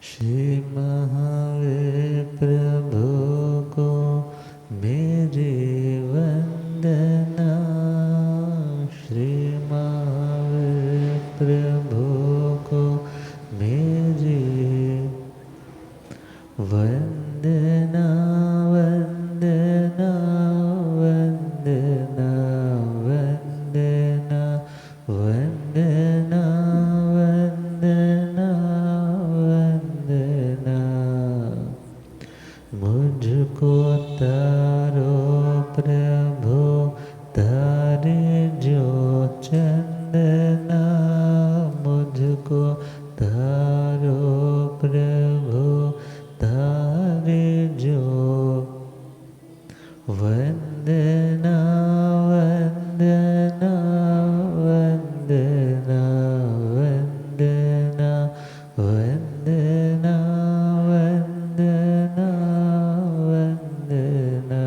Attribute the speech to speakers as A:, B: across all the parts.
A: श्री महावीर प्रभु को मेरी वंदना। श्री महावीर प्रभु को मेरी वंदना वंदना वंदना वंदना वंदना वंदना वंदना। मुझको तारो प्रभु तारे जो चंदना। मुझको तारो प्रभु तारे जो वंदना वंदना वंदना वंदना वंदना वंदना वंदना।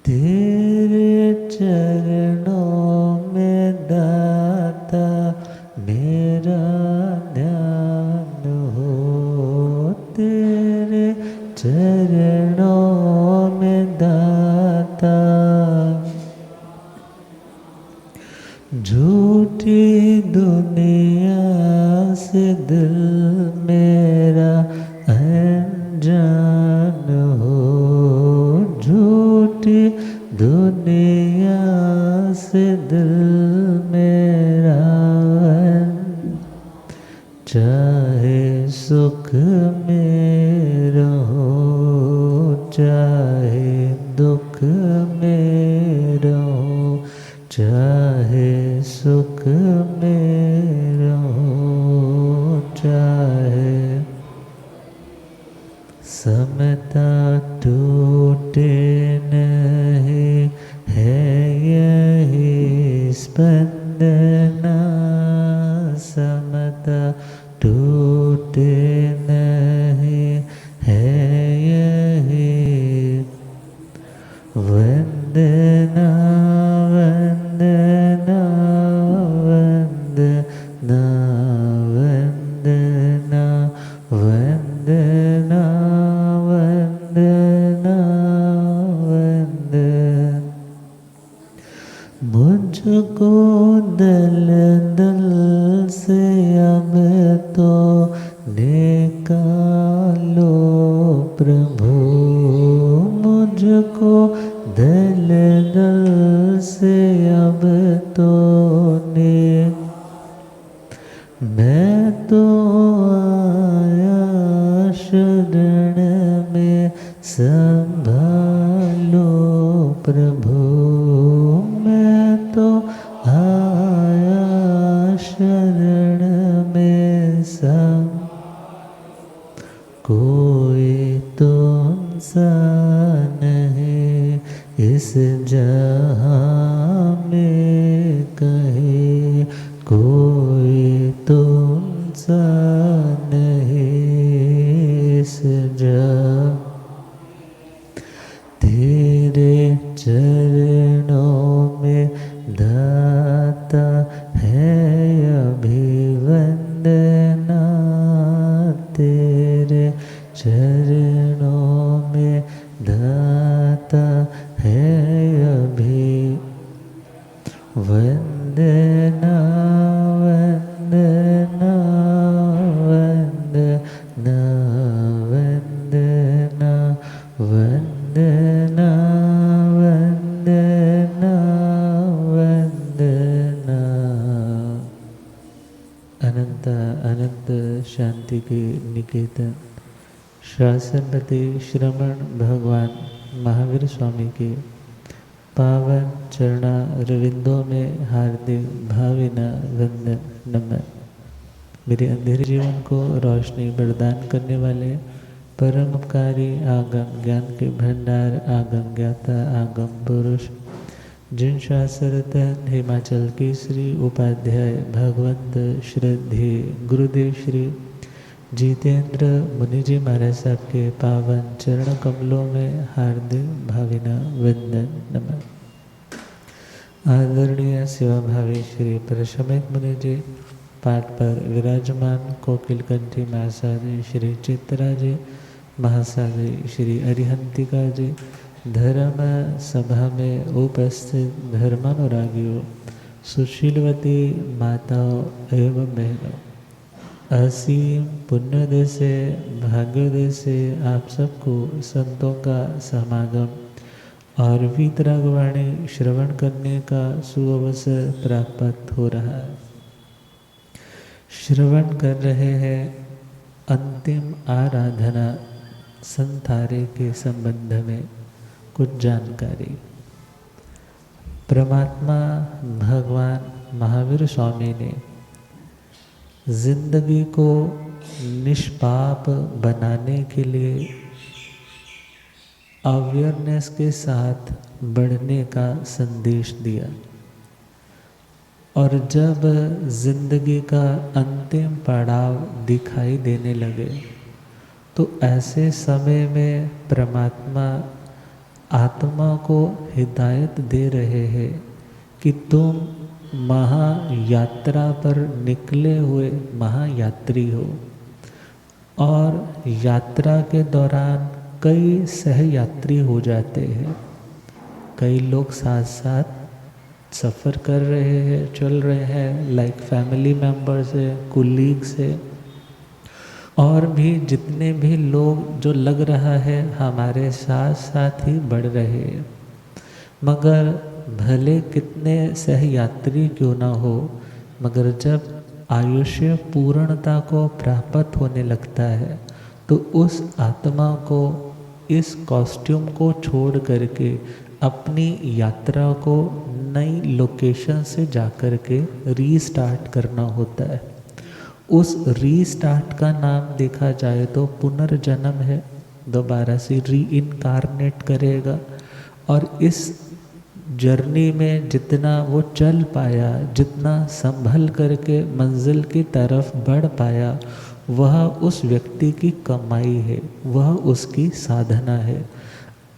A: तेरे चरणों में दाता मेरा ध्यान हो। तेरे चरणों में दाता झूठी दुनिया से दिल मेरा अनजान हो। झूठी दुनिया से दिल मेरा चाहे सुख में रहो चाहे दुख में रहो। चाहे सुख में रहो चाहे समता टूटे नहीं है यही स्पंदना। समता टूटे नहीं है यही वंदना वंदना वंदना वंदना वंदना वंदना वंदना। मुझको दल दल से अब तो निकालो प्रभु। मुझको दल दल से अब तो मैं तो आया शरण में संभालो प्रभु। मैं तो आया शरण में कोई तुमसा नहीं इस जहां में कहे। कोई तुमसा नहीं इस जहां। तेरे चरणों में दाता है अभिवंदना। तेरे चरणों में दाता है अभिवंदना वंदना वंदना वंदना वंदना वंदना वंदना। अनंत अनंत शांति के निकेतन शासनपति श्रमण भगवान महावीर स्वामी के पावन चरणारविंदों में हार्दिक भावना वंदन नमन। मेरे अंधेरे जीवन को रोशनी प्रदान करने वाले परम उपकारी आगम ज्ञान के भंडार आगम ज्ञाता आगम पुरुष जिन शास्त्रतन हिमाचल केसरी उपाध्याय भगवंत श्रद्धेय गुरुदेव श्री जितेंद्र मुनि जी महाराज साहब के पावन चरण कमलों में हार्दिक भावना वंदन नमन। आदरणीय सेवाभावी श्री परशमिक मुनि जी पाठ पर विराजमान कोकिल कंठी महासाजी श्री चित्रा जी महासाजी श्री अरिहंतिका जी, धर्म सभा में उपस्थित धर्मानुरागियों, सुशीलवती माताओं एवं बहनों, असीम पुण्योदय से भाग्योदय से आप सबको संतों का समागम और वीतरागवाणी श्रवण करने का सुअवसर प्राप्त हो रहा है। श्रवण कर रहे हैं अंतिम आराधना संथारे के संबंध में कुछ जानकारी। परमात्मा भगवान महावीर स्वामी ने जिंदगी को निष्पाप बनाने के लिए अवेयरनेस के साथ बढ़ने का संदेश दिया, और जब जिंदगी का अंतिम पड़ाव दिखाई देने लगे तो ऐसे समय में परमात्मा आत्मा को हिदायत दे रहे हैं कि तुम महायात्रा पर निकले हुए महायात्री हो, और यात्रा के दौरान कई सहयात्री हो जाते हैं। कई लोग साथ साथ सफ़र कर रहे हैं, चल रहे हैं, लाइक फैमिली मेम्बर्स है, कुलीग्स है, और भी जितने भी लोग जो लग रहा है हमारे साथ साथ ही बढ़ रहे हैं। मगर भले कितने सहयात्री क्यों ना हो, मगर जब आयुष्य पूर्णता को प्राप्त होने लगता है तो उस आत्मा को इस कॉस्ट्यूम को छोड़ करके अपनी यात्रा को नई लोकेशन से जाकर के रीस्टार्ट करना होता है। उस रीस्टार्ट का नाम देखा जाए तो पुनर्जन्म है, दोबारा से रीइनकार्नेट करेगा। और इस जर्नी में जितना वो चल पाया, जितना संभल करके मंजिल की तरफ बढ़ पाया, वह उस व्यक्ति की कमाई है, वह उसकी साधना है।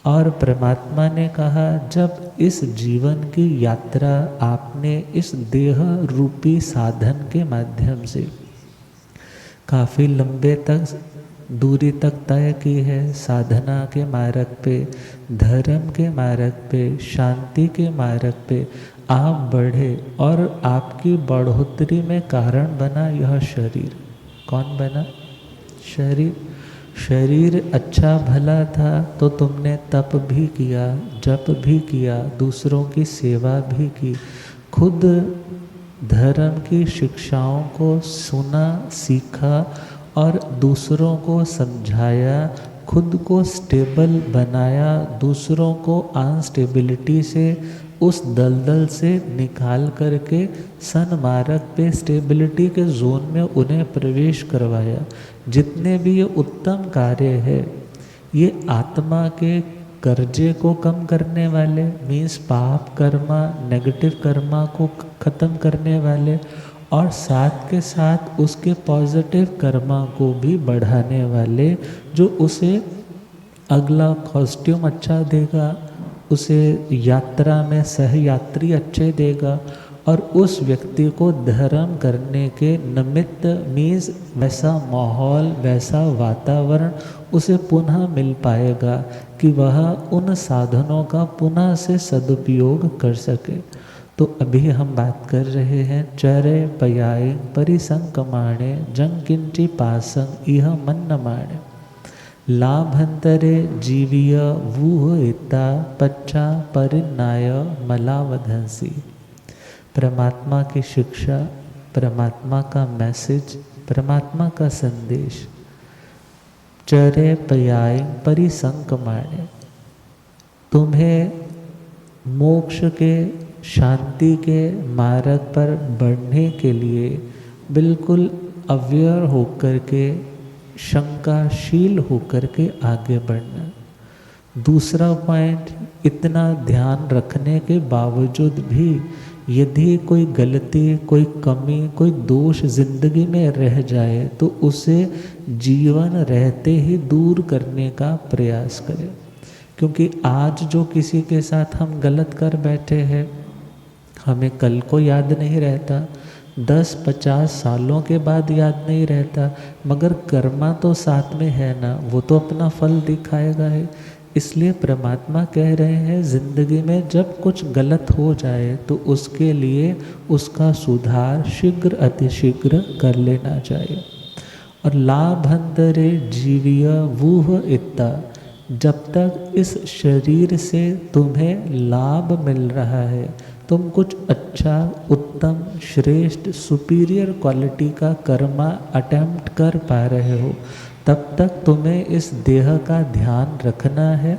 A: और परमात्मा ने कहा, जब इस जीवन की यात्रा आपने इस देह रूपी साधन के माध्यम से काफ़ी लंबे तक दूरी तक तय की है, साधना के मार्ग पे, धर्म के मार्ग पे, शांति के मार्ग पे आप बढ़े, और आपकी बढ़ोतरी में कारण बना यह शरीर। कौन बना? शरीर। शरीर अच्छा भला था तो तुमने तप भी किया, जप भी किया, दूसरों की सेवा भी की, खुद धर्म की शिक्षाओं को सुना, सीखा और दूसरों को समझाया, खुद को स्टेबल बनाया, दूसरों को अनस्टेबिलिटी से, उस दलदल से निकाल करके सन्मार्ग पे स्टेबिलिटी के जोन में उन्हें प्रवेश करवाया। जितने भी ये उत्तम कार्य है, ये आत्मा के कर्जे को कम करने वाले, मीन्स पाप कर्मा, नेगेटिव कर्मा को ख़त्म करने वाले, और साथ के साथ उसके पॉजिटिव कर्मा को भी बढ़ाने वाले, जो उसे अगला कॉस्ट्यूम अच्छा देगा, उसे यात्रा में सहयात्री अच्छे देगा, और उस व्यक्ति को धर्म करने के निमित्त मीन्स वैसा माहौल, वैसा वातावरण उसे पुनः मिल पाएगा कि वह उन साधनों का पुनः से सदुपयोग कर सके। तो अभी हम बात कर रहे हैं चरे पयाय परिसंकमाणे जंकिंची पासंग इह मन्नमाणे लाभंतरे जीवीय वूह इता पच्चा परिनाय मलावधंसी। परमात्मा की शिक्षा, परमात्मा का मैसेज, परमात्मा का संदेश, चरे पयाय परिसंकमाणे, तुम्हें मोक्ष के, शांति के मार्ग पर बढ़ने के लिए बिल्कुल अवेयर होकर के, शंकाशील होकर के आगे बढ़ना। दूसरा पॉइंट, इतना ध्यान रखने के बावजूद भी यदि कोई गलती, कोई कमी, कोई दोष जिंदगी में रह जाए तो उसे जीवन रहते ही दूर करने का प्रयास करें। क्योंकि आज जो किसी के साथ हम गलत कर बैठे हैं, हमें कल को याद नहीं रहता, 10-50 सालों के बाद याद नहीं रहता, मगर कर्मा तो साथ में है ना, वो तो अपना फल दिखाएगा है। इसलिए परमात्मा कह रहे हैं जिंदगी में जब कुछ गलत हो जाए तो उसके लिए उसका सुधार शीघ्र अतिशीघ्र कर लेना चाहिए। और लाभंतरे जीविय वूह इत्ता, जब तक इस शरीर से तुम्हें लाभ मिल रहा है, तुम कुछ अच्छा, उत्तम, श्रेष्ठ, सुपीरियर क्वालिटी का कर्मा अटेम्प्ट कर पा रहे हो, तब तक तुम्हें इस देह का ध्यान रखना है।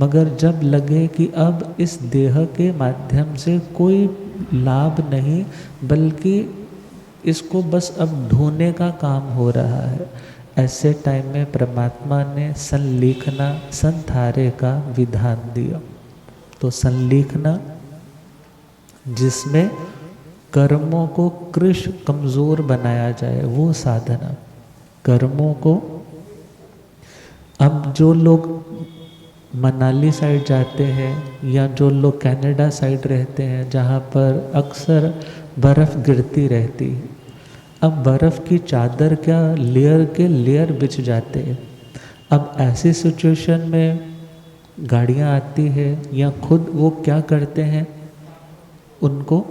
A: मगर जब लगे कि अब इस देह के माध्यम से कोई लाभ नहीं, बल्कि इसको बस अब ढोने का काम हो रहा है, ऐसे टाइम में परमात्मा ने संलेखना, संधारे का विधान दिया। तो संलेखना जिसमें कर्मों को कृश कमज़ोर बनाया जाए, वो साधना। कर्मों को, अब जो लोग मनाली साइड जाते हैं या जो लोग कनाडा साइड रहते हैं जहाँ पर अक्सर बर्फ़ गिरती रहती है, अब बर्फ़ की चादर क्या लेयर के लेयर बिछ जाते हैं। अब ऐसी सिचुएशन में गाड़ियाँ आती है या खुद वो क्या करते हैं, उनको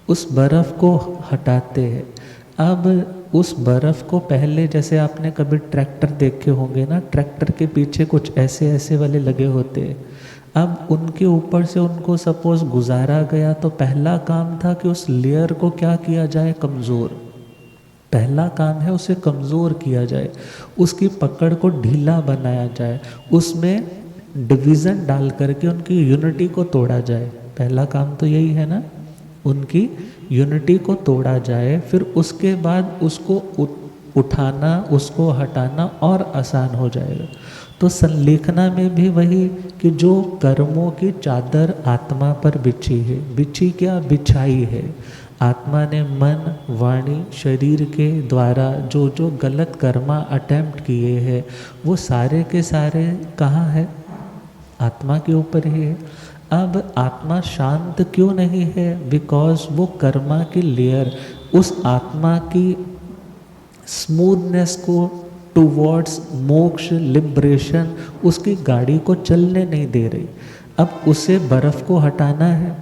A: उस बर्फ़ को हटाते हैं। अब उस बर्फ़ को पहले, जैसे आपने कभी ट्रैक्टर देखे होंगे ना, ट्रैक्टर के पीछे कुछ ऐसे ऐसे वाले लगे होते हैं। अब उनके ऊपर से उनको सपोज़ गुजारा गया तो पहला काम था कि उस लेयर को क्या किया जाए, कमज़ोर। पहला काम है उसे कमज़ोर किया जाए, उसकी पकड़ को ढीला बनाया जाए, उसमें डिवीज़न डाल करके उनकी यूनिटी को तोड़ा जाए। पहला काम तो यही है ना, उनकी यूनिटी को तोड़ा जाए। फिर उसके बाद उसको उठाना, उसको हटाना और आसान हो जाएगा। तो संलेखना में भी वही कि जो कर्मों की चादर आत्मा पर बिछी है, बिछी क्या, बिछाई है। आत्मा ने मन, वाणी, शरीर के द्वारा जो जो गलत कर्मा अटेम्प्ट किए हैं, वो सारे के सारे कहाँ है, आत्मा के ऊपर ही है। अब आत्मा शांत क्यों नहीं है, बिकॉज वो कर्मा की लेयर उस आत्मा की स्मूथनेस को टूवर्ड्स मोक्ष, लिबरेशन, उसकी गाड़ी को चलने नहीं दे रही। अब उसे बर्फ़ को हटाना है,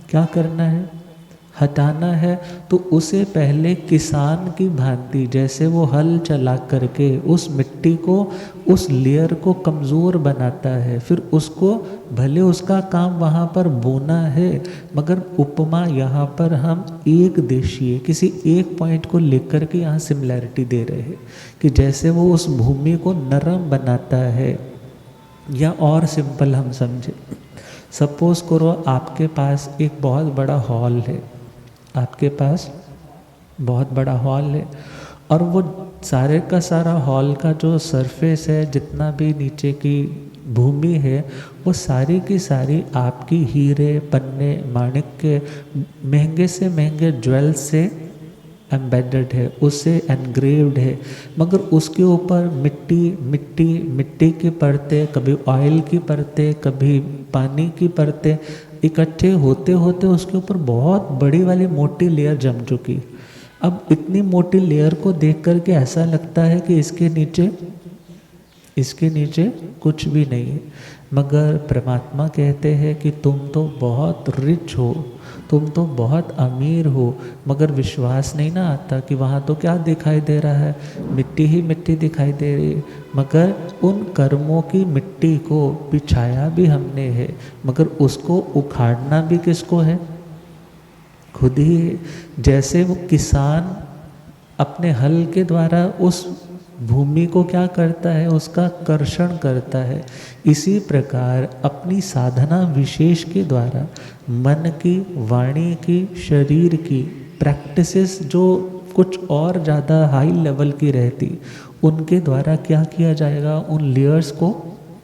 A: क्या करना है, हटाना है। तो उसे पहले किसान की भांति, जैसे वो हल चला करके उस मिट्टी को, उस लेयर को कमज़ोर बनाता है, फिर उसको, भले उसका काम वहाँ पर बोना है, मगर उपमा यहाँ पर हम एक देशीय किसी एक पॉइंट को लेकर के यहाँ सिमिलैरिटी दे रहे हैं कि जैसे वो उस भूमि को नरम बनाता है। या और सिंपल हम समझे, सपोज़ करो आपके पास एक बहुत बड़ा हॉल है, आपके पास बहुत बड़ा हॉल है, और वो सारे का सारा हॉल का जो सरफेस है, जितना भी नीचे की भूमि है, वो सारी की सारी आपकी हीरे, पन्ने, माणिक के महंगे से महंगे ज्वेल्स से एम्बेडेड है, उससे एनग्रेव्ड है। मगर उसके ऊपर मिट्टी मिट्टी मिट्टी की परतें, कभी ऑयल की परतें, कभी पानी की परतें इकट्ठे होते होते उसके ऊपर बहुत बड़ी वाली मोटी लेयर जम चुकी। अब इतनी मोटी लेयर को देख करके ऐसा लगता है कि इसके नीचे कुछ भी नहीं है। मगर परमात्मा कहते हैं कि तुम तो बहुत रिच हो, तुम तो बहुत अमीर हो, मगर विश्वास नहीं ना आता कि वहाँ तो क्या दिखाई दे रहा है, मिट्टी ही मिट्टी दिखाई दे रही है। मगर उन कर्मों की मिट्टी को बिछाया भी हमने है, मगर उसको उखाड़ना भी किसको है, खुद ही है। जैसे वो किसान अपने हल के द्वारा उस भूमि को क्या करता है, उसका कर्षण करता है, इसी प्रकार अपनी साधना विशेष के द्वारा मन की, वाणी की, शरीर की प्रैक्टिसेस जो कुछ और ज़्यादा हाई लेवल की रहती, उनके द्वारा क्या किया जाएगा, उन लेयर्स को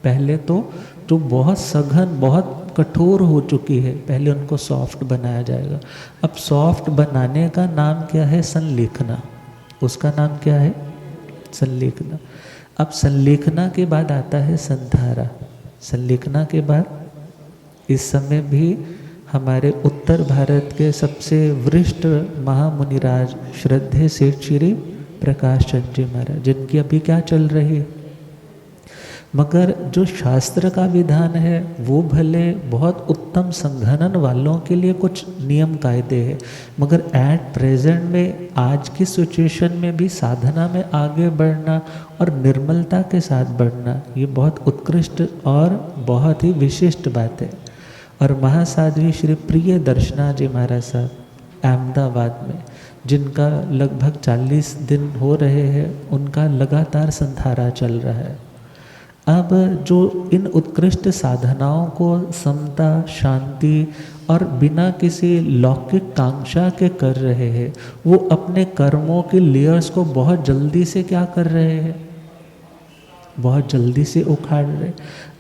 A: पहले तो जो बहुत सघन, बहुत कठोर हो चुकी है, पहले उनको सॉफ्ट बनाया जाएगा। अब सॉफ्ट बनाने का नाम क्या है, संलेखना। उसका नाम क्या है, संलेखना। अब संलेखना के बाद आता है संधारा। संलेखना के बाद इस समय भी हमारे उत्तर भारत के सबसे वरिष्ठ महामुनिराज श्रद्धेय सेठ श्री प्रकाश चंद जी महाराज, जिनकी अभी क्या चल रही है। मगर जो शास्त्र का विधान है वो भले बहुत उत्तम संघनन वालों के लिए कुछ नियम कायदे हैं, मगर एट प्रेजेंट में आज की सिचुएशन में भी साधना में आगे बढ़ना और निर्मलता के साथ बढ़ना, ये बहुत उत्कृष्ट और बहुत ही विशिष्ट बात है। और महासाध्वी श्री प्रिय दर्शना जी महाराज साहब अहमदाबाद में, जिनका लगभग 40 दिन हो रहे हैं, उनका लगातार संधारा चल रहा है। अब जो इन उत्कृष्ट साधनाओं को समता, शांति और बिना किसी लौकिक कांक्षा के कर रहे हैं, वो अपने कर्मों के लेयर्स को बहुत जल्दी से क्या कर रहे हैं, बहुत जल्दी से उखाड़ रहे।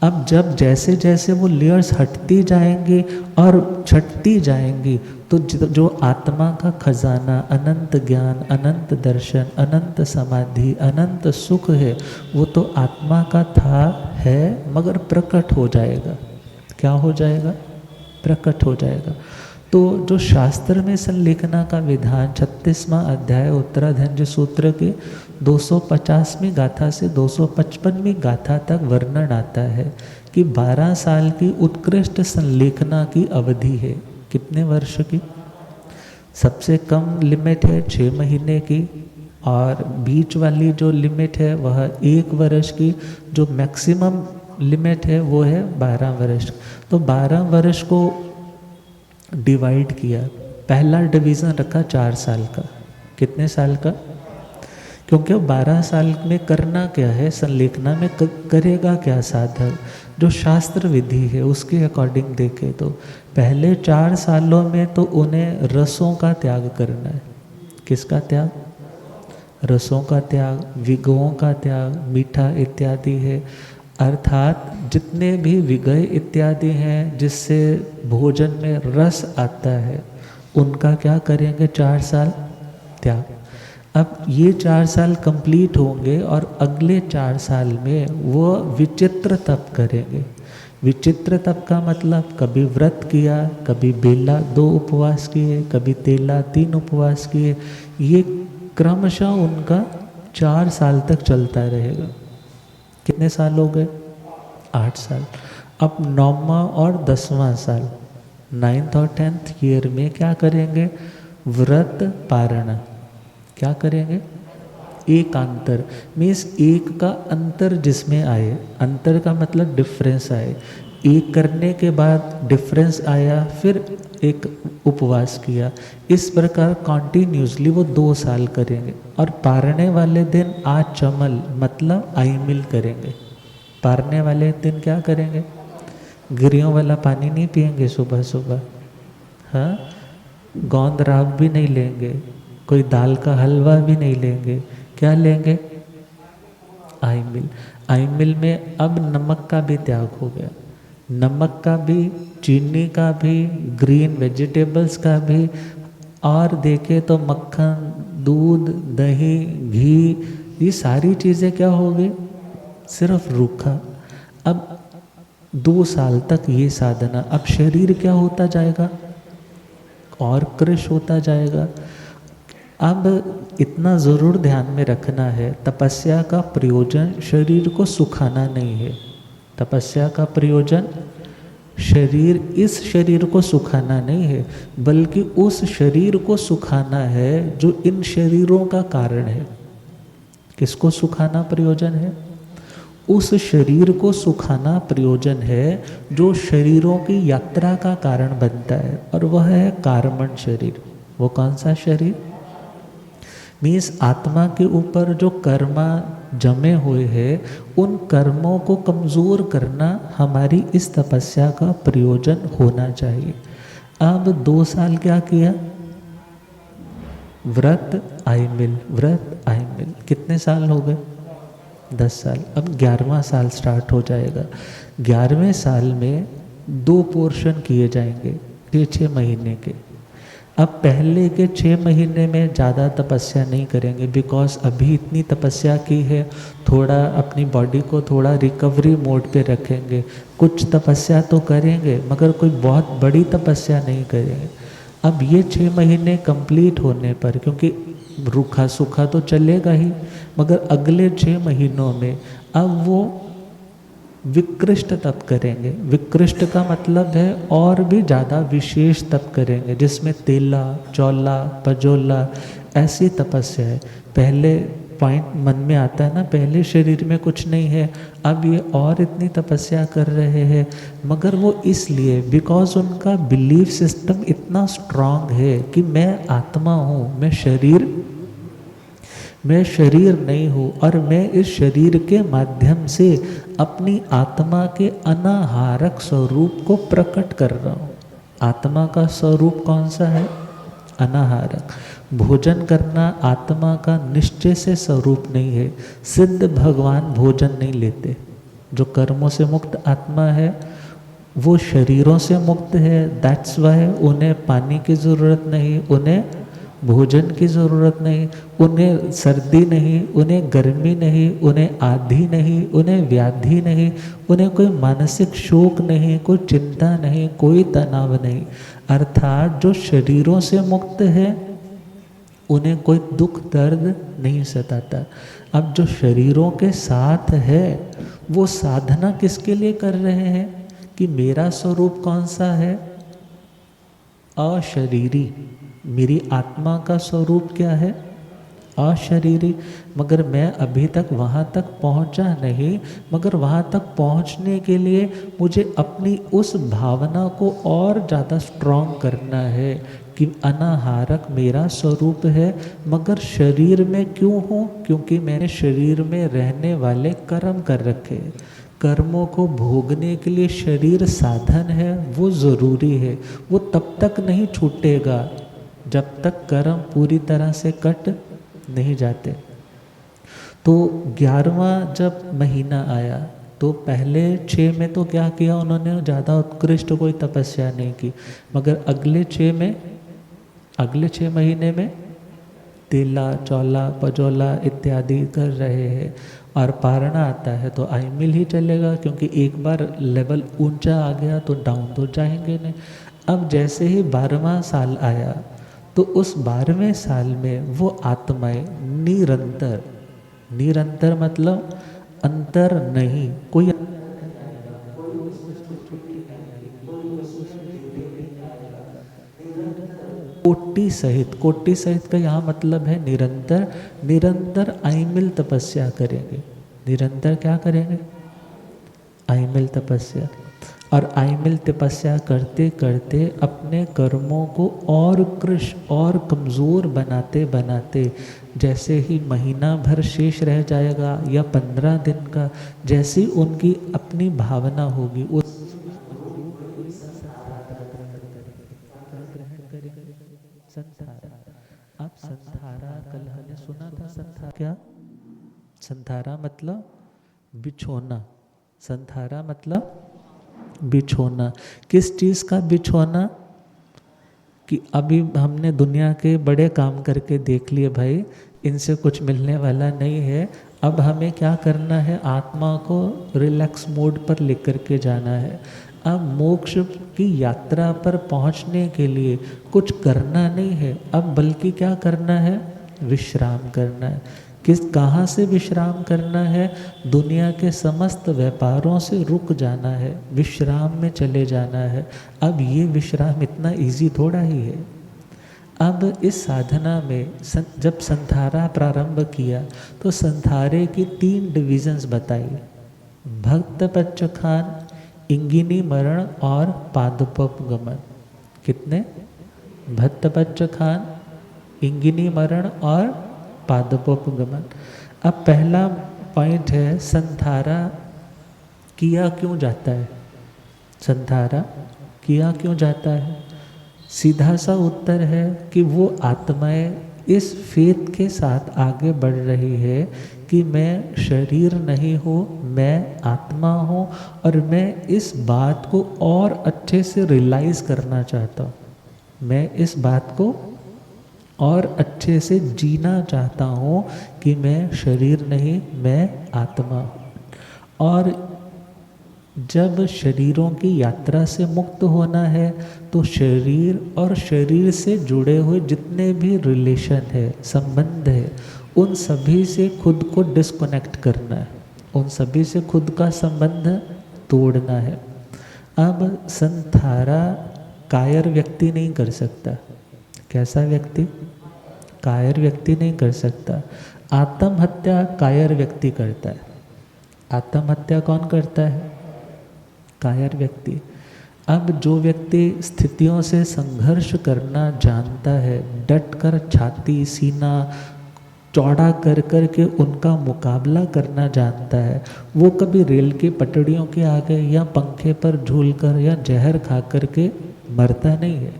A: अब जब जैसे जैसे वो लेयर्स हटती जाएंगी और छटती जाएंगी, तो जो आत्मा का खजाना, अनंत ज्ञान, अनंत दर्शन, अनंत समाधि, अनंत सुख है, वो तो आत्मा का था है, मगर प्रकट हो जाएगा। क्या हो जाएगा? प्रकट हो जाएगा। तो जो शास्त्र में संलेखना का विधान 36वां अध्याय उत्तराधंज सूत्र के 250वीं गाथा से 255वीं गाथा तक वर्णन आता है कि 12 साल की उत्कृष्ट संलेखना की अवधि है। कितने वर्ष की? सबसे कम लिमिट है 6 महीने की, और बीच वाली जो लिमिट है वह 1 वर्ष की, जो मैक्सिमम लिमिट है वो है 12 वर्ष। तो 12 वर्ष को डिवाइड किया, पहला डिवीज़न रखा 4 साल का। कितने साल का? क्योंकि 12 साल में करना क्या है, संलेखना में करेगा क्या साधक, जो शास्त्र विधि है उसके अकॉर्डिंग देखे तो पहले 4 सालों में तो उन्हें रसों का त्याग करना है। किसका त्याग? रसों का त्याग, विगयों का त्याग, मीठा इत्यादि है, अर्थात जितने भी विगय इत्यादि हैं जिससे भोजन में रस आता है, उनका क्या करेंगे? 4 साल त्याग। अब ये 4 साल कंप्लीट होंगे और अगले 4 साल में वो विचित्र तप करेंगे। विचित्र तप का मतलब कभी व्रत किया, कभी बेला 2 उपवास किए, कभी तेला 3 उपवास किए। ये क्रमशः उनका 4 साल तक चलता रहेगा। कितने साल हो गए? 8 साल। अब 9वां और 10वां साल, 9th और 10th ईयर में क्या करेंगे? व्रत पारणा। क्या करेंगे? एकांतर मीन्स एक का अंतर जिसमें आए, अंतर का मतलब डिफरेंस आए। एक करने के बाद डिफरेंस आया, फिर एक उपवास किया। इस प्रकार कॉन्टिन्यूसली वो 2 साल करेंगे। और पारने वाले दिन आचमल मतलब आईमिल करेंगे। पारने वाले दिन क्या करेंगे? गिरियों वाला पानी नहीं पिएंगे सुबह सुबह, हाँ, गोंद राग भी नहीं लेंगे, कोई दाल का हलवा भी नहीं लेंगे। क्या लेंगे? आईमिल। आईमिल में अब नमक का भी त्याग हो गया, नमक का भी, चीनी का भी, ग्रीन वेजिटेबल्स का भी, और देखे तो मक्खन, दूध, दही, घी, ये सारी चीज़ें क्या हो गई? सिर्फ रूखा। अब 2 साल तक ये साधना। अब शरीर क्या होता जाएगा? और कृश होता जाएगा। अब इतना ज़रूर ध्यान में रखना है, तपस्या का प्रयोजन शरीर को सुखाना नहीं है। तपस्या का प्रयोजन शरीर, इस शरीर को सुखाना नहीं है, बल्कि उस शरीर को सुखाना है जो इन शरीरों का कारण है। किसको सुखाना प्रयोजन है? उस शरीर को सुखाना प्रयोजन है जो शरीरों की यात्रा का कारण बनता है, और वह है कार्मण शरीर। वो कौन सा शरीर? मीन्स आत्मा के ऊपर जो कर्मा जमे हुए हैं, उन कर्मों को कमज़ोर करना हमारी इस तपस्या का प्रयोजन होना चाहिए। अब 2 साल क्या किया? व्रत आईमिल, व्रत आईमिल। कितने साल हो गए? 10 साल। अब 11वां साल स्टार्ट हो जाएगा। 11वें साल में 2 पोर्शन किए जाएंगे 6-6 महीने के। अब पहले के 6 महीने में ज़्यादा तपस्या नहीं करेंगे, बिकॉज अभी इतनी तपस्या की है, थोड़ा अपनी बॉडी को थोड़ा रिकवरी मोड पे रखेंगे। कुछ तपस्या तो करेंगे मगर कोई बहुत बड़ी तपस्या नहीं करेंगे। अब ये 6 महीने कंप्लीट होने पर, क्योंकि रूखा सूखा तो चलेगा ही, मगर अगले 6 महीनों में अब वो विकृष्ट तप करेंगे। विकृष्ट का मतलब है और भी ज़्यादा विशेष तप करेंगे, जिसमें तेला, चौला, पजोला ऐसी तपस्या है। पहले पॉइंट मन में आता है ना, पहले शरीर में कुछ नहीं है, अब ये और इतनी तपस्या कर रहे हैं, मगर वो इसलिए बिकॉज उनका बिलीफ सिस्टम इतना स्ट्रांग है कि मैं आत्मा हूँ, मैं शरीर नहीं हूँ, और मैं इस शरीर के माध्यम से अपनी आत्मा के अनाहारक स्वरूप को प्रकट कर रहा हूँ। आत्मा का स्वरूप कौन सा है? अनाहारक। भोजन करना आत्मा का निश्चय से स्वरूप नहीं है। सिद्ध भगवान भोजन नहीं लेते। जो कर्मों से मुक्त आत्मा है वो शरीरों से मुक्त है। दैट्स वाई उन्हें पानी की ज़रूरत नहीं, उन्हें भोजन की ज़रूरत नहीं, उन्हें सर्दी नहीं, उन्हें गर्मी नहीं, उन्हें आधी नहीं, उन्हें व्याधि नहीं, उन्हें कोई मानसिक शोक नहीं, कोई चिंता नहीं, कोई तनाव नहीं। अर्थात जो शरीरों से मुक्त है उन्हें कोई दुख दर्द नहीं सताता। अब जो शरीरों के साथ है वो साधना किसके लिए कर रहे हैं कि मेरा स्वरूप कौन सा है? अशरीरी। मेरी आत्मा का स्वरूप क्या है? अशरीरी। मगर मैं अभी तक वहाँ तक पहुँचा नहीं, मगर वहाँ तक पहुँचने के लिए मुझे अपनी उस भावना को और ज़्यादा स्ट्रॉन्ग करना है कि अनाहारक मेरा स्वरूप है। मगर शरीर में क्यों हूँ? क्योंकि मैंने शरीर में रहने वाले कर्म कर रखे। कर्मों को भोगने के लिए शरीर साधन है, वो ज़रूरी है। वो तब तक नहीं छूटेगा जब तक कर्म पूरी तरह से कट नहीं जाते। तो 11वां जब महीना आया तो पहले 6 में तो क्या किया उन्होंने? ज़्यादा उत्कृष्ट कोई तपस्या नहीं की, मगर अगले 6 महीने में तेला, चौला, पजोला इत्यादि कर रहे हैं। और पारणा आता है तो आईमिल ही चलेगा, क्योंकि एक बार लेवल ऊंचा आ गया तो डाउन तो जाएंगे नहीं। अब जैसे ही 12वां साल आया तो उस 12वें साल में वो आत्माएं निरंतर मतलब अंतर नहीं, कोई कोटि सहित का यहाँ मतलब है निरंतर आईमिल तपस्या करेंगे। निरंतर क्या करेंगे? आईमिल तपस्या। और आईमिल तपस्या करते करते अपने कर्मों को और कृश और कमज़ोर बनाते बनाते, जैसे ही महीना भर शेष रह जाएगा या 15 दिन का, जैसी उनकी अपनी भावना होगी उस संथारा। अब संथारा कल हमने सुना था। संथारा क्या? संथारा मतलब बिछोना। संथारा मतलब बिछोना। किस चीज़ का बिछोना? कि अभी हमने दुनिया के बड़े काम करके देख लिए भाई, इनसे कुछ मिलने वाला नहीं है। अब हमें क्या करना है? आत्मा को रिलैक्स मोड पर लेकर के जाना है। अब मोक्ष की यात्रा पर पहुंचने के लिए कुछ करना नहीं है, अब बल्कि क्या करना है? विश्राम करना है। कहाँ से विश्राम करना है? दुनिया के समस्त व्यापारों से रुक जाना है, विश्राम में चले जाना है। अब ये विश्राम इतना इजी थोड़ा ही है। अब इस साधना में जब संथारा प्रारंभ किया तो संथारे की 3 डिविजन्स बताई: भक्त पच्चखान, इंगिनी मरण और पादपोपगमन। कितने? भक्त पच्चखान, इंगिनी मरण और पादपोपगमन। अब पहला पॉइंट है संथारा किया क्यों जाता है? संथारा किया क्यों जाता है? सीधा सा उत्तर है कि वो आत्माएं इस फेथ के साथ आगे बढ़ रही है कि मैं शरीर नहीं हूँ, मैं आत्मा हूँ, और मैं इस बात को और अच्छे से रियलाइज़ करना चाहता हूँ। मैं इस बात को और अच्छे से जीना चाहता हूँ कि मैं शरीर नहीं, मैं आत्मा हूँ। और जब शरीरों की यात्रा से मुक्त होना है तो शरीर और शरीर से जुड़े हुए जितने भी रिलेशन है, संबंध है, उन सभी से खुद को डिस्कनेक्ट करना है, उन सभी से खुद का संबंध तोड़ना है। अब संथारा कायर व्यक्ति नहीं कर सकता। कैसा व्यक्ति? कायर व्यक्ति नहीं कर सकता। आत्महत्या कायर व्यक्ति करता है। आत्महत्या कौन करता है? कायर व्यक्ति। अब जो व्यक्ति स्थितियों से संघर्ष करना जानता है, डट कर छाती सीना चौड़ा कर कर के उनका मुकाबला करना जानता है, वो कभी रेल की पटड़ियों के आगे या पंखे पर झूलकर या जहर खा कर के मरता नहीं है।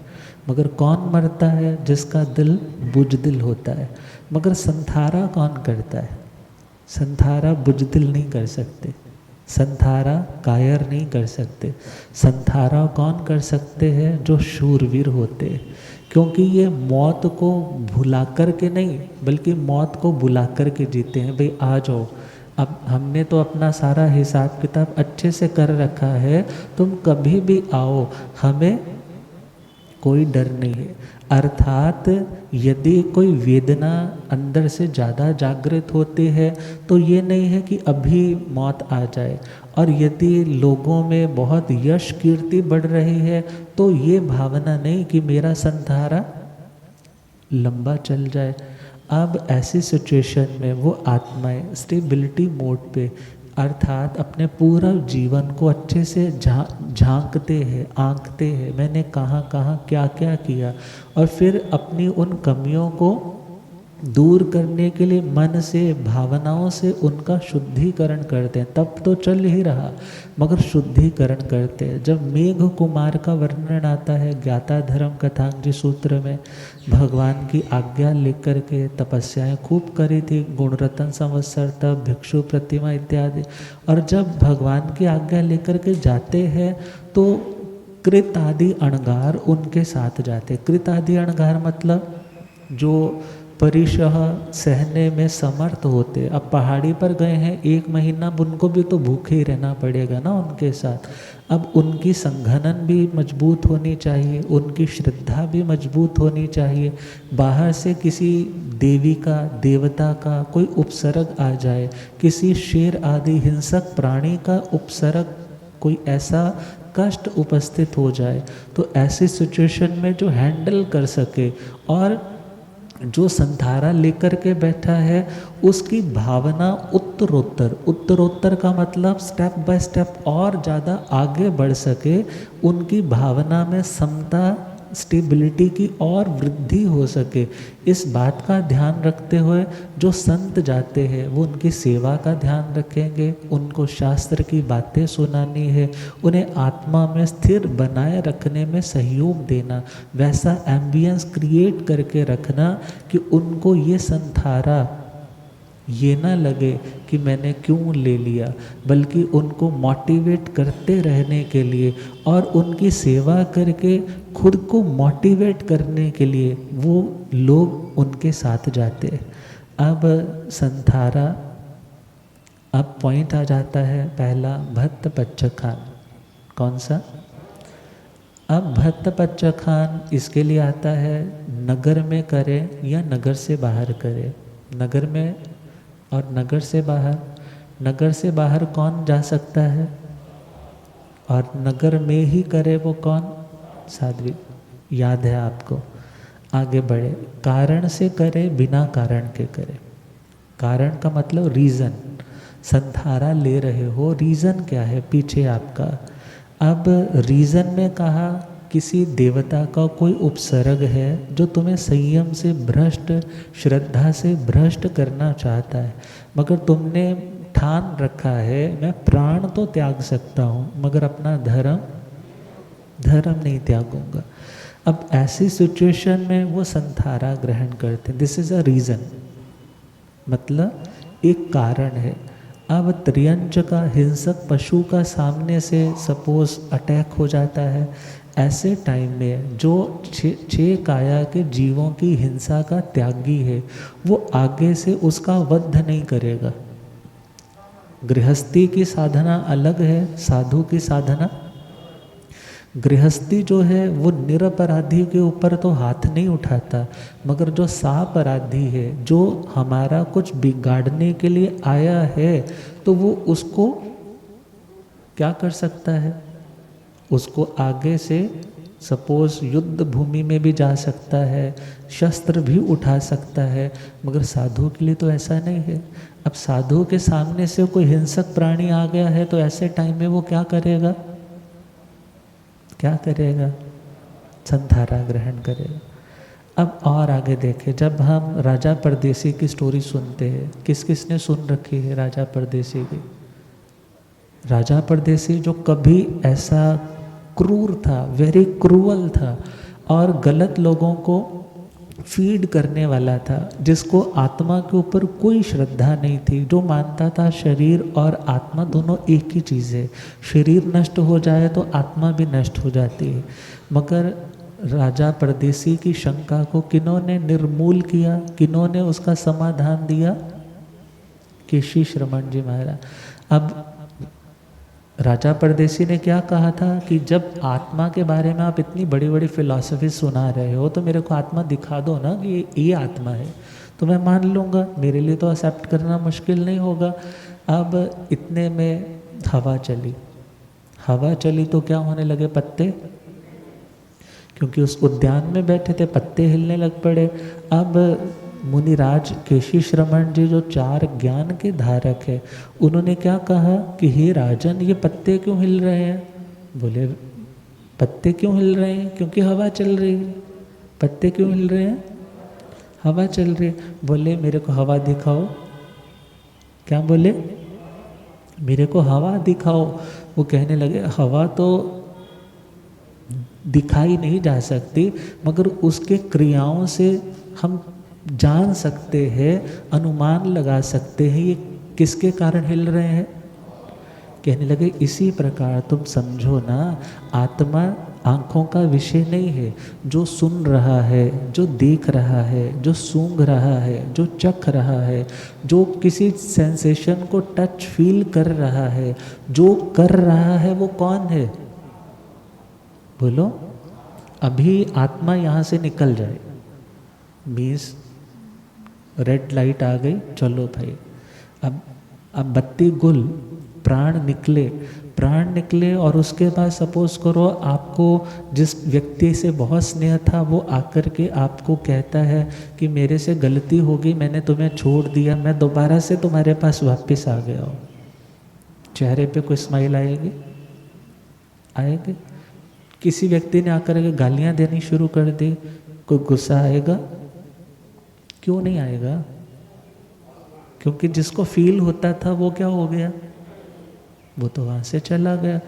A: मगर कौन मरता है? जिसका दिल बुजदिल होता है। मगर संथारा कौन करता है? संथारा बुजदिल नहीं कर सकते, संथारा कायर नहीं कर सकते। संथारा कौन कर सकते हैं? जो शूरवीर होते हैं। क्योंकि ये मौत को भुला कर के नहीं, बल्कि मौत को बुला कर के जीते हैं। भाई आ जाओ, अब हमने तो अपना सारा हिसाब किताब अच्छे से कर रखा है, तुम कभी भी आओ, हमें कोई डर नहीं है। अर्थात यदि कोई वेदना अंदर से ज़्यादा जागृत होती है तो ये नहीं है कि अभी मौत आ जाए, और यदि लोगों में बहुत यश कीर्ति बढ़ रही है तो ये भावना नहीं कि मेरा संथारा लंबा चल जाए। अब ऐसी सिचुएशन में वो आत्माएं स्टेबिलिटी मोड पे, अर्थात अपने पूरा जीवन को अच्छे से झांकते हैं, आंकते हैं, मैंने कहाँ कहाँ क्या क्या किया, और फिर अपनी उन कमियों को दूर करने के लिए मन से, भावनाओं से उनका शुद्धिकरण करते हैं। तब तो चल ही रहा, मगर शुद्धिकरण करते हैं। जब मेघ कुमार का वर्णन आता है ज्ञाता धर्म कथांग सूत्र में, भगवान की आज्ञा लेकर के तपस्याएं खूब करी थी, गुणरत्न संवत्सर तप, भिक्षु प्रतिमा इत्यादि, और जब भगवान की आज्ञा लेकर के जाते हैं तो कृत आदि अणगार उनके साथ जाते। कृत आदि अणगार मतलब जो परिशह सहने में समर्थ होते। अब पहाड़ी पर गए हैं 1 महीना, उनको भी तो भूखे ही रहना पड़ेगा ना उनके साथ। अब उनकी संघनन भी मजबूत होनी चाहिए, उनकी श्रद्धा भी मजबूत होनी चाहिए। बाहर से किसी देवी का, देवता का कोई उपसर्ग आ जाए, किसी शेर आदि हिंसक प्राणी का उपसर्ग, कोई ऐसा कष्ट उपस्थित हो जाए, तो ऐसी सिचुएशन में जो हैंडल कर सके और जो संथारा लेकर के बैठा है उसकी भावना उत्तरोत्तर, उत्तरोत्तर का मतलब स्टेप बाय स्टेप और ज़्यादा आगे बढ़ सके, उनकी भावना में समता, स्टेबिलिटी की और वृद्धि हो सके, इस बात का ध्यान रखते हुए जो संत जाते हैं वो उनकी सेवा का ध्यान रखेंगे, उनको शास्त्र की बातें सुनानी है, उन्हें आत्मा में स्थिर बनाए रखने में सहयोग देना, वैसा एम्बियंस क्रिएट करके रखना कि उनको ये संथारा ये ना लगे कि मैंने क्यों ले लिया, बल्कि उनको मोटिवेट करते रहने के लिए और उनकी सेवा करके खुद को मोटिवेट करने के लिए वो लोग उनके साथ जाते हैं। अब संथारा, अब पॉइंट आ जाता है पहला, भक्त पच्चखान। कौन सा? अब भक्त पच्चखान इसके लिए आता है नगर में करे या नगर से बाहर करे। नगर में और नगर से बाहर, नगर से बाहर कौन जा सकता है? और नगर में ही करे वो कौन? साध्वी। याद है आपको? आगे बढ़े, कारण से करे, बिना कारण के करे। कारण का मतलब रीज़न, संथारा ले रहे हो, रीज़न क्या है पीछे आपका? अब रीज़न में कहा किसी देवता का कोई उपसर्ग है जो तुम्हें संयम से भ्रष्ट, श्रद्धा से भ्रष्ट करना चाहता है, मगर तुमने ठान रखा है मैं प्राण तो त्याग सकता हूँ मगर अपना धर्म नहीं त्यागूंगा। अब ऐसी सिचुएशन में वो संथारा ग्रहण करते हैं। दिस इज़ अ रीज़न, मतलब एक कारण है। अब त्रियंच का, हिंसक पशु का सामने से सपोज अटैक हो जाता है, ऐसे टाइम में जो छह काया के जीवों की हिंसा का त्यागी है वो आगे से उसका वध नहीं करेगा। गृहस्थी की साधना अलग है, साधु की साधना। गृहस्थी जो है वो निरपराधी के ऊपर तो हाथ नहीं उठाता, मगर जो सापराधी है, जो हमारा कुछ बिगाड़ने के लिए आया है, तो वो उसको क्या कर सकता है, उसको आगे से सपोज युद्ध भूमि में भी जा सकता है, शस्त्र भी उठा सकता है, मगर साधु के लिए तो ऐसा नहीं है। अब साधु के सामने से कोई हिंसक प्राणी आ गया है तो ऐसे टाइम में वो क्या करेगा, क्या करेगा, संधारा ग्रहण करेगा। अब और आगे देखें, जब हम राजा परदेसी की स्टोरी सुनते हैं, किस किस ने सुन रखी है राजा परदेसी की? राजा परदेसी जो कभी ऐसा क्रूर था, वेरी क्रूअल था और गलत लोगों को फीड करने वाला था, जिसको आत्मा के ऊपर कोई श्रद्धा नहीं थी, जो मानता था शरीर और आत्मा दोनों एक ही चीज़ है, शरीर नष्ट हो जाए तो आत्मा भी नष्ट हो जाती है। मगर राजा परदेसी की शंका को किन्होंने निर्मूल किया, किन्होंने उसका समाधान दिया? केशी श्रमण जी महाराज। अब राजा परदेसी ने क्या कहा था कि जब आत्मा के बारे में आप इतनी बड़ी बड़ी फिलॉसफी सुना रहे हो तो मेरे को आत्मा दिखा दो ना कि ये आत्मा है, तो मैं मान लूँगा, मेरे लिए तो एक्सेप्ट करना मुश्किल नहीं होगा। अब इतने में हवा चली, हवा चली तो क्या होने लगे, पत्ते, क्योंकि उस उद्यान में बैठे थे, पत्ते हिलने लग पड़े। अब मुनिराज केशी श्रमण जी जो चार ज्ञान के धारक है, उन्होंने क्या कहा कि हे राजन, ये पत्ते क्यों हिल रहे हैं? बोले पत्ते क्यों हिल रहे हैं? क्योंकि हवा चल रही है। पत्ते क्यों हिल रहे हैं? हवा चल रही है। बोले मेरे को हवा दिखाओ। क्या बोले? मेरे को हवा दिखाओ। वो कहने लगे हवा तो दिखाई नहीं जा सकती, मगर उसके क्रियाओं से हम जान सकते हैं, अनुमान लगा सकते हैं ये किसके कारण हिल रहे हैं। कहने लगे इसी प्रकार तुम समझो ना, आत्मा आँखों का विषय नहीं है, जो सुन रहा है, जो देख रहा है, जो सूंघ रहा है, जो चख रहा है, जो किसी सेंसेशन को टच फील कर रहा है, जो कर रहा है, वो कौन है? बोलो। अभी आत्मा यहाँ से निकल जाए, मीन्स रेड लाइट आ गई, चलो भाई, अब बत्ती गुल, प्राण निकले, प्राण निकले और उसके बाद सपोज करो आपको जिस व्यक्ति से बहुत स्नेह था वो आकर के आपको कहता है कि मेरे से गलती होगी, मैंने तुम्हें छोड़ दिया, मैं दोबारा से तुम्हारे पास वापस आ गया हूँ। चेहरे पे कोई स्माइल आएगी? आएगी? किसी व्यक्ति ने आकर के गालियाँ देनी शुरू कर दी, कोई गुस्सा आएगा? क्यों नहीं आएगा? क्योंकि जिसको फील होता था वो क्या हो गया, वो तो वहाँ से चला गया।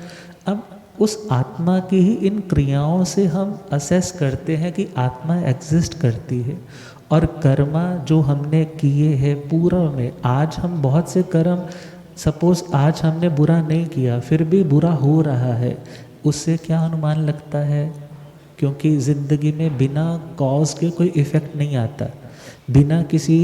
A: अब उस आत्मा की ही इन क्रियाओं से हम असेस करते हैं कि आत्मा एग्जिस्ट करती है। और कर्मा जो हमने किए हैं पूर्व में, आज हम बहुत से कर्म, सपोज आज हमने बुरा नहीं किया फिर भी बुरा हो रहा है, उससे क्या अनुमान लगता है? क्योंकि ज़िंदगी में बिना कॉज के कोई इफ़ेक्ट नहीं आता, बिना किसी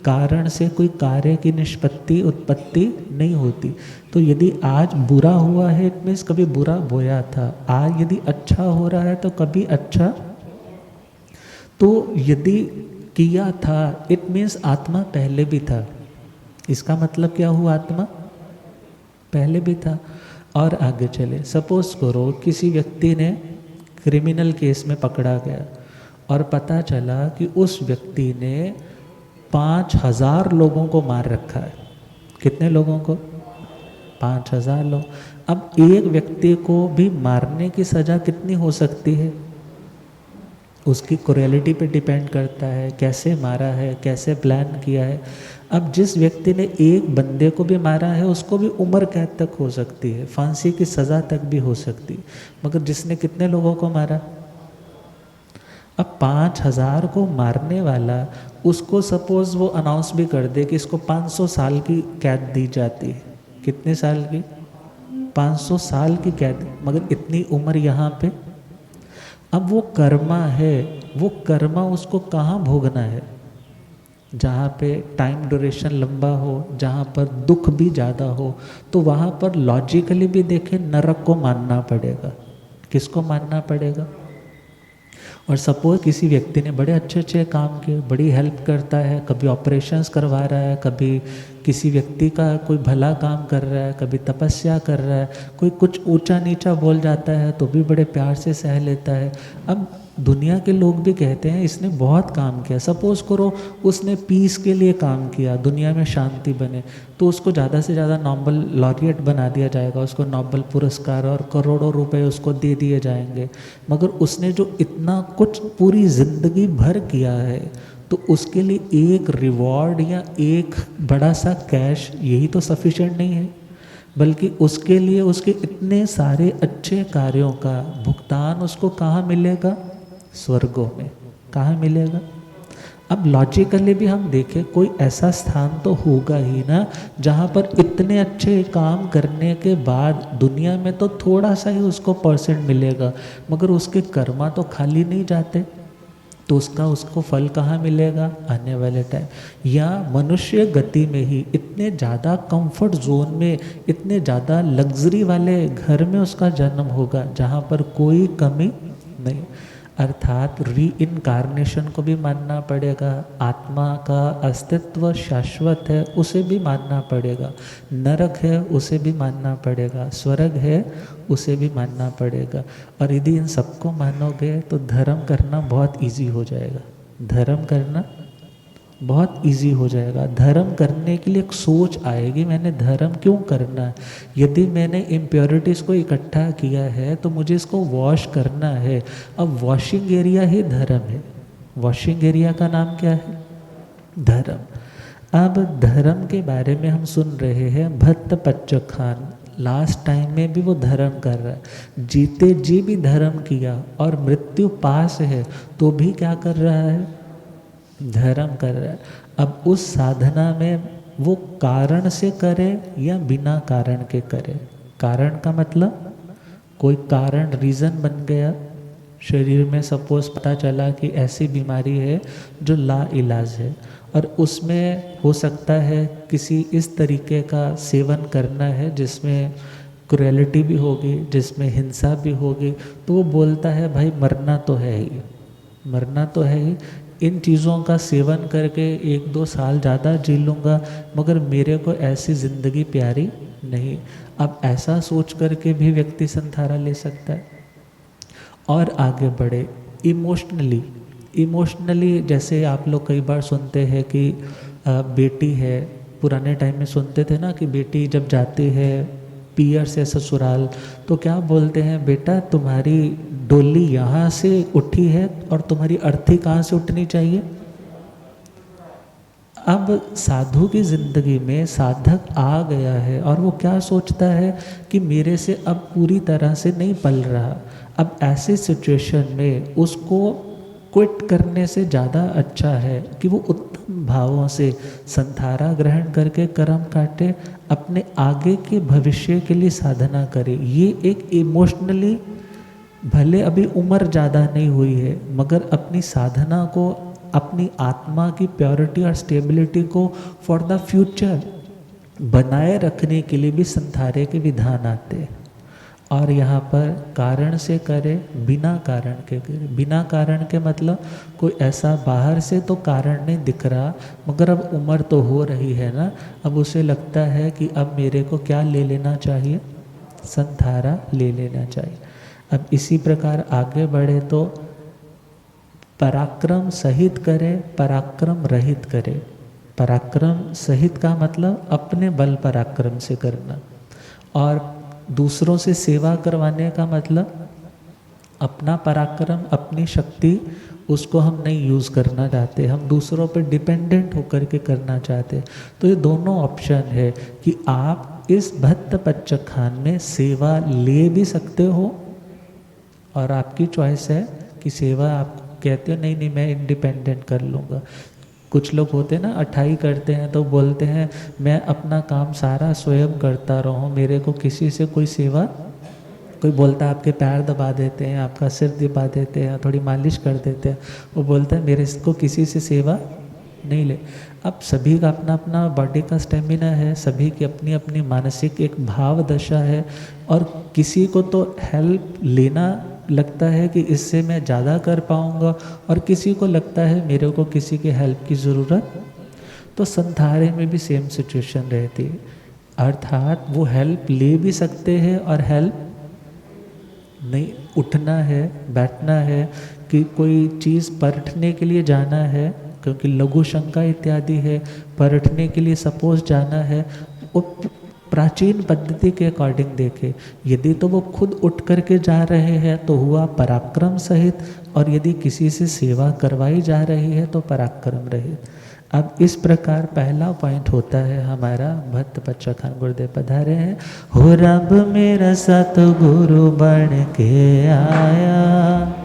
A: कारण से कोई कार्य की निष्पत्ति उत्पत्ति नहीं होती। तो यदि आज बुरा हुआ है इट मीन्स कभी बुरा बोया था, आज यदि अच्छा हो रहा है तो कभी अच्छा, तो यदि किया था इट मीन्स आत्मा पहले भी था। इसका मतलब क्या हुआ, आत्मा पहले भी था। और आगे चले, सपोज करो किसी व्यक्ति ने क्रिमिनल केस में पकड़ा गया और पता चला कि उस व्यक्ति ने 5000 लोगों को मार रखा है। कितने लोगों को? 5000 लोग। अब एक व्यक्ति को भी मारने की सज़ा कितनी हो सकती है? उसकी क्रूएलिटी पे डिपेंड करता है, कैसे मारा है, कैसे प्लान किया है। अब जिस व्यक्ति ने एक बंदे को भी मारा है उसको भी उम्र कैद तक हो सकती है, फांसी की सज़ा तक भी हो सकती है, मगर जिसने कितने लोगों को मारा? अब 5000 को मारने वाला, उसको सपोज वो अनाउंस भी कर दे कि इसको 500 साल की कैद दी जाती है। कितने साल की? 500 साल की कैद, मगर इतनी उम्र यहाँ पे अब वो कर्मा है, वो कर्मा उसको कहाँ भोगना है? जहाँ पे टाइम ड्यूरेशन लंबा हो, जहाँ पर दुख भी ज़्यादा हो, तो वहाँ पर लॉजिकली भी देखें नरक को मानना पड़ेगा। किसको मानना पड़ेगा? और सपोज किसी व्यक्ति ने बड़े अच्छे अच्छे काम किए, बड़ी हेल्प करता है, कभी ऑपरेशंस करवा रहा है, कभी किसी व्यक्ति का कोई भला काम कर रहा है, कभी तपस्या कर रहा है, कोई कुछ ऊंचा नीचा बोल जाता है तो भी बड़े प्यार से सह लेता है। अब दुनिया के लोग भी कहते हैं इसने बहुत काम किया। सपोज करो उसने पीस के लिए काम किया, दुनिया में शांति बने, तो उसको ज़्यादा से ज़्यादा नोबेल लॉरिएट बना दिया जाएगा, उसको नोबेल पुरस्कार और करोड़ों रुपए उसको दे दिए जाएंगे। मगर उसने जो इतना कुछ पूरी ज़िंदगी भर किया है, तो उसके लिए एक रिवॉर्ड या एक बड़ा सा कैश यही तो सफिशिएंट नहीं है, बल्कि उसके लिए उसके इतने सारे अच्छे कार्यों का भुगतान उसको कहाँ मिलेगा? स्वर्गों में। कहाँ मिलेगा? अब लॉजिकली भी हम देखें, कोई ऐसा स्थान तो होगा ही ना जहाँ पर इतने अच्छे काम करने के बाद दुनिया में तो थोड़ा सा ही उसको परसेंट मिलेगा, मगर उसके कर्मा तो खाली नहीं जाते, तो उसको फल कहाँ मिलेगा? आने वाले टाइम। या मनुष्य गति में ही इतने ज़्यादा कंफर्ट जोन में, इतने ज़्यादा लग्जरी वाले घर में उसका जन्म होगा जहाँ पर कोई कमी नहीं। अर्थात री इनकारनेशन को भी मानना पड़ेगा, आत्मा का अस्तित्व शाश्वत है उसे भी मानना पड़ेगा, नरक है उसे भी मानना पड़ेगा, स्वर्ग है उसे भी मानना पड़ेगा। और यदि इन सबको मानोगे तो धर्म करना बहुत इजी हो जाएगा। धर्म करना बहुत इजी हो जाएगा। धर्म करने के लिए एक सोच आएगी, मैंने धर्म क्यों करना है? यदि मैंने इम्प्योरिटीज़ को इकट्ठा किया है तो मुझे इसको वॉश करना है। अब वॉशिंग एरिया ही धर्म है। वॉशिंग एरिया का नाम क्या है? धर्म। अब धर्म के बारे में हम सुन रहे हैं, भक्त पच्चखान लास्ट टाइम में भी वो धर्म कर रहा है, जीते जी भी धर्म किया, और मृत्यु पास है तो भी क्या कर रहा है? धर्म कर रहा है। अब उस साधना में वो कारण से करे या बिना कारण के करे? कारण का मतलब कोई कारण रीज़न बन गया शरीर में, सपोज पता चला कि ऐसी बीमारी है जो ला इलाज है, और उसमें हो सकता है किसी इस तरीके का सेवन करना है जिसमें क्रुएलिटी भी होगी, जिसमें हिंसा भी होगी, तो वो बोलता है भाई मरना तो है ही, मरना तो है ही, इन चीज़ों का सेवन करके 1-2 साल ज़्यादा जी लूँगा, मगर मेरे को ऐसी ज़िंदगी प्यारी नहीं। अब ऐसा सोच करके भी व्यक्ति संथारा ले सकता है। और आगे बढ़े इमोशनली जैसे आप लोग कई बार सुनते हैं कि बेटी है, पुराने टाइम में सुनते थे ना कि बेटी जब जाती है पियर से ससुराल तो क्या बोलते हैं, बेटा तुम्हारी डोली यहाँ से उठी है और तुम्हारी अर्थी कहाँ से उठनी चाहिए? अब साधु की ज़िंदगी में साधक आ गया है और वो क्या सोचता है कि मेरे से अब पूरी तरह से नहीं पल रहा। अब ऐसे सिचुएशन में उसको क्विट करने से ज़्यादा अच्छा है कि वो उत्तम भावों से संथारा ग्रहण करके कर्म काटे, अपने आगे के भविष्य के लिए साधना करे। ये एक इमोशनली, भले अभी उम्र ज़्यादा नहीं हुई है, मगर अपनी साधना को, अपनी आत्मा की प्योरिटी और स्टेबिलिटी को फॉर द फ्यूचर बनाए रखने के लिए भी संथारे के विधान आते हैं। और यहाँ पर कारण से करे, बिना कारण के करे। बिना कारण के मतलब कोई ऐसा बाहर से तो कारण नहीं दिख रहा, मगर अब उम्र तो हो रही है ना, अब उसे लगता है कि अब मेरे को क्या ले लेना चाहिए? संथारा ले लेना चाहिए। अब इसी प्रकार आगे बढ़े तो पराक्रम सहित करे, पराक्रम रहित करे। पराक्रम सहित का मतलब अपने बल पराक्रम से करना, और दूसरों से सेवा करवाने का मतलब अपना पराक्रम, अपनी शक्ति, उसको हम नहीं यूज़ करना चाहते, हम दूसरों पर डिपेंडेंट होकर के करना चाहते। तो ये दोनों ऑप्शन है कि आप इस भक्त पच्चखान में सेवा ले भी सकते हो, और आपकी चॉइस है कि सेवा आप कहते हो नहीं मैं इंडिपेंडेंट कर लूँगा। कुछ लोग होते हैं ना, अठाई करते हैं तो बोलते हैं मैं अपना काम सारा स्वयं करता रहूँ, मेरे को किसी से कोई सेवा कोई बोलता है आपके पैर दबा देते हैं, आपका सिर दबा देते हैं, थोड़ी मालिश कर देते हैं, वो बोलता है मेरे को किसी से सेवा नहीं ले। अब सभी का अपना अपना बॉडी का स्टेमिना है, सभी की अपनी अपनी मानसिक एक भाव दशा है, और किसी को तो हेल्प लेना लगता है कि इससे मैं ज़्यादा कर पाऊँगा, और किसी को लगता है मेरे को किसी के हेल्प की ज़रूरत। तो संसारे में भी सेम सिचुएशन रहती है, अर्थात वो हेल्प ले भी सकते हैं और हेल्प नहीं। उठना है, बैठना है, कि कोई चीज़ परखने के लिए जाना है, क्योंकि लघु शंका इत्यादि है, परखने के लिए सपोज जाना है, वो प्राचीन पद्धति के अकॉर्डिंग देखे, यदि तो वो खुद उठ करके जा रहे हैं तो हुआ पराक्रम सहित, और यदि किसी से सेवा करवाई जा रही है तो पराक्रम रहित। अब इस प्रकार पहला पॉइंट होता है हमारा, भक्त बच्चा खान गुरुदेव पधारे हैं, हो रब मेरा सतगुरु बन के आया,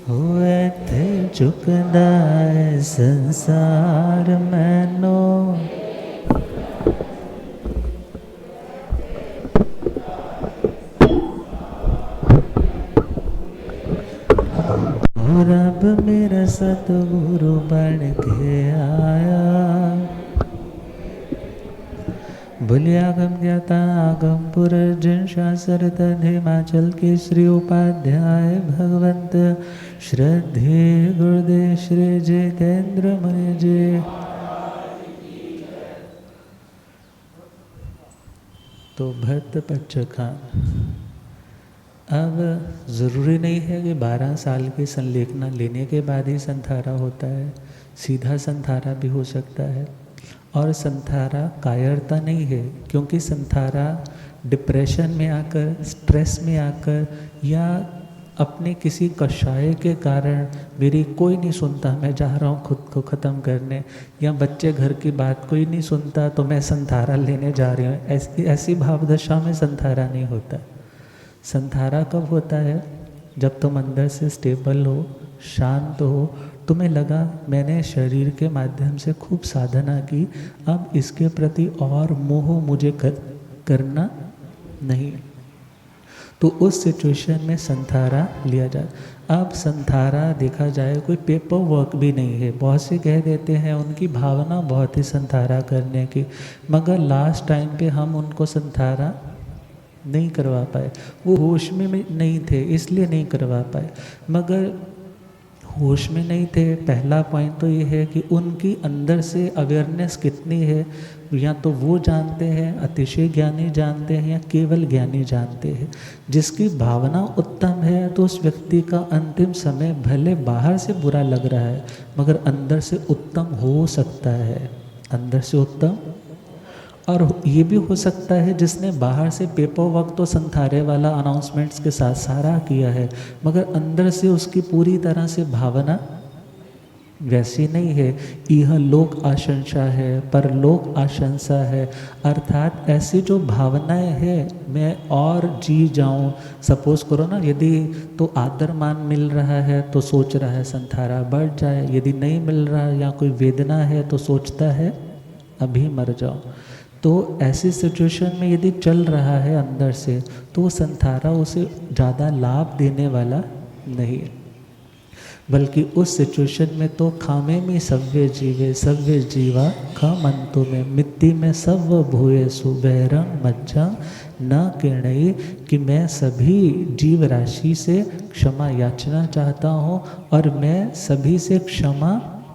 A: हुए थे चुकदा है संसार मैनो, हो रब मेरा सतगुरु बन के आया, बुलियागम ज्ञाता आगम पुरर्जन शास्त्र तन हिमाचल के श्री उपाध्याय भगवंत श्रद्धे गुरुदेव श्री जितेंद्र मुनि जी। तो भक्त बच्चा खान, अब ज़रूरी नहीं है कि 12 साल की संलेखना लेने के बाद ही संथारा होता है, सीधा संथारा भी हो सकता है। और संथारा कायरता नहीं है, क्योंकि संथारा डिप्रेशन में आकर, स्ट्रेस में आकर, या अपने किसी कषाय के कारण मेरी कोई नहीं सुनता, मैं जा रहा हूँ खुद को ख़त्म करने, या बच्चे घर की बात कोई नहीं सुनता तो मैं संथारा लेने जा रही हूँ, ऐसी भावदशा में संथारा नहीं होता। संथारा कब होता है? जब तुम अंदर से स्टेबल हो, शांत हो, तुम्हें लगा मैंने शरीर के माध्यम से खूब साधना की, अब इसके प्रति और मोह मुझे करना नहीं, तो उस सिचुएशन में संथारा लिया जाए। अब संथारा देखा जाए कोई पेपर वर्क भी नहीं है, बहुत से कह देते हैं उनकी भावना बहुत ही संथारा करने की, मगर लास्ट टाइम पे हम उनको संथारा नहीं करवा पाए, वो होश में नहीं थे इसलिए नहीं करवा पाए। मगर होश में नहीं थे, पहला पॉइंट तो ये है कि उनकी अंदर से अवेयरनेस कितनी है, या तो वो जानते हैं, अतिशय ज्ञानी जानते हैं, या केवल ज्ञानी जानते हैं। जिसकी भावना उत्तम है तो उस व्यक्ति का अंतिम समय भले बाहर से बुरा लग रहा है मगर अंदर से उत्तम हो सकता है, अंदर से उत्तम। और ये भी हो सकता है जिसने बाहर से पेपर वर्क तो संथारे वाला अनाउंसमेंट्स के साथ सारा किया है, मगर अंदर से उसकी पूरी तरह से भावना वैसी नहीं है। यह लोक आशंसा है, परलोक आशंसा है, अर्थात ऐसी जो भावनाएं हैं मैं और जी जाऊं, सपोज करो ना, यदि तो आदर मान मिल रहा है तो सोच रहा है संथारा बढ़ जाए, यदि नहीं मिल रहा है या कोई वेदना है तो सोचता है अभी मर जाओ। तो ऐसी सिचुएशन में यदि चल रहा है अंदर से तो वो संथारा उसे ज़्यादा लाभ देने वाला नहीं, बल्कि उस सिचुएशन में तो खामे में सव्य जीवे सव्य जीवा खम अंतु में मिट्टी में सव भूये सुबैरंग मज्जा न किरणई, कि मैं सभी जीव राशि से क्षमा याचना चाहता हूँ और मैं सभी से क्षमा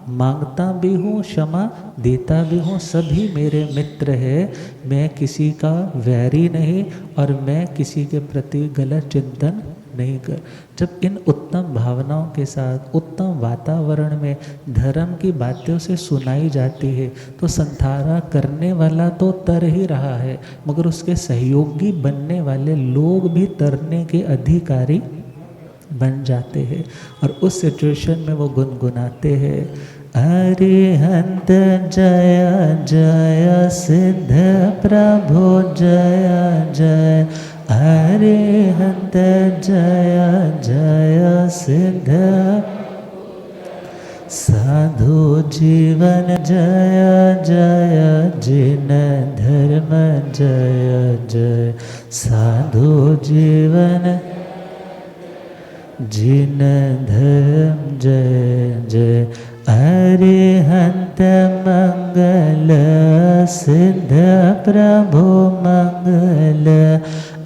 A: मांगता भी हूँ, क्षमा देता भी हूँ, सभी मेरे मित्र है। मैं किसी का वैरी नहीं और मैं किसी के प्रति गलत चिंतन नहीं कर। जब इन उत्तम भावनाओं के साथ उत्तम वातावरण में धर्म की बातें से सुनाई जाती है तो संथारा करने वाला तो तर ही रहा है, मगर उसके सहयोगी बनने वाले लोग भी तरने के अधिकारी बन जाते हैं। और उस सिचुएशन में वो गुनगुनाते हैं, अरिहंत जय जय सिद्ध प्रभु जय जय, अरिहंत जय जय सिद्ध, साधु जीवन जय जय जिन धर्म जय जय, साधु जीवन जिन धर्म जय जय, अरिहंत मंगल सिद्ध प्रभु मंगल,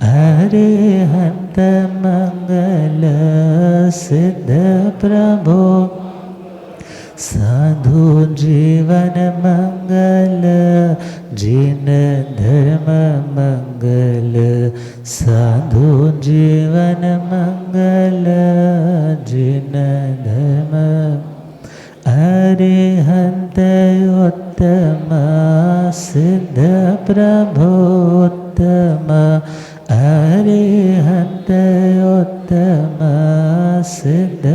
A: अरिहंत मंगल सिद्ध प्रभु, साधु जीवन मंगल जिन धर्म मंगल, साधु जीवन मंगल जिन धर्म, अरिहंत उत्तम सिद्ध प्रभु उत्तम, अरिहंत उत्तम सिद्ध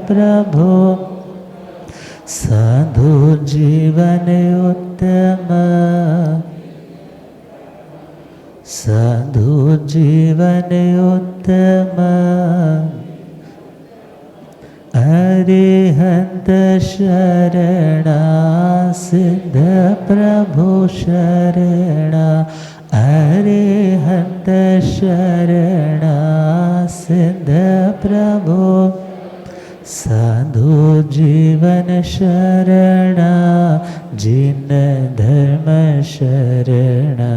A: प्रभु, साधु जीवन उत्तम, साधु जीवन उत्तम, अरिहंत शरणा सिद्ध प्रभु शरणा, अरिहंत शरणा सिद्ध प्रभु, साधु जीवन शरणा जिन धर्म शरणा,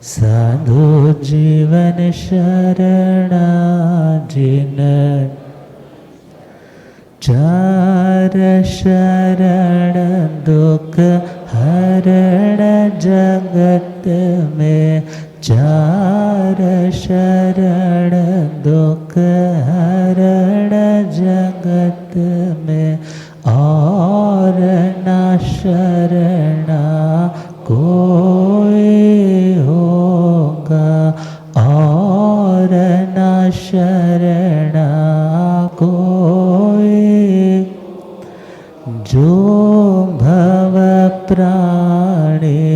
A: साधु जीवन शरणा जिन, चार शरण दुख हरण जगत में, चार शरण दुख हरण जगत में, और न शरणा कोई होगा, और न शरणा कोई, जो भव प्राणी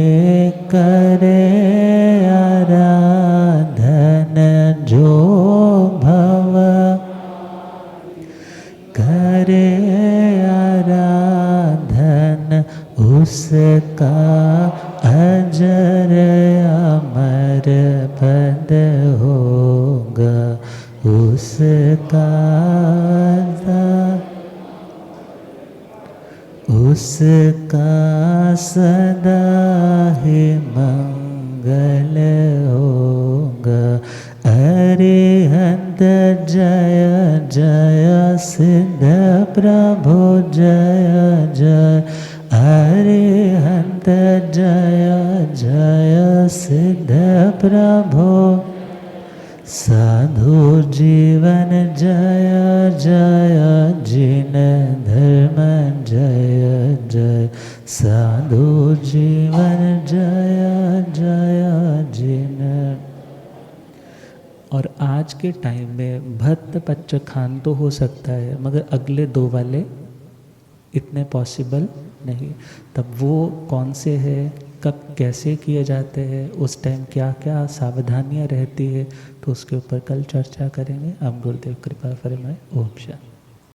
A: करे आराधन, जो भव करे आराधन, उसका अजर अमर पद होगा, उसका उसका सदा ही मंगल होगा। अरिहंत जय जय सिद्ध प्रभु जय जय, अरिहंत जय जय सिद्ध प्रभु, साधु जीवन जय जय जिन धर्म जय जय, साधु जीवन जय जय जिन। और आज के टाइम में भक्त पच्च खान तो हो सकता है, मगर अगले दो वाले इतने पॉसिबल नहीं। तब वो कौन से है, कब कैसे किए जाते हैं, उस टाइम क्या क्या सावधानियां रहती है, तो उसके ऊपर कल चर्चा करेंगे। अब गुरुदेव कृपा फरमाए। ओम शांति।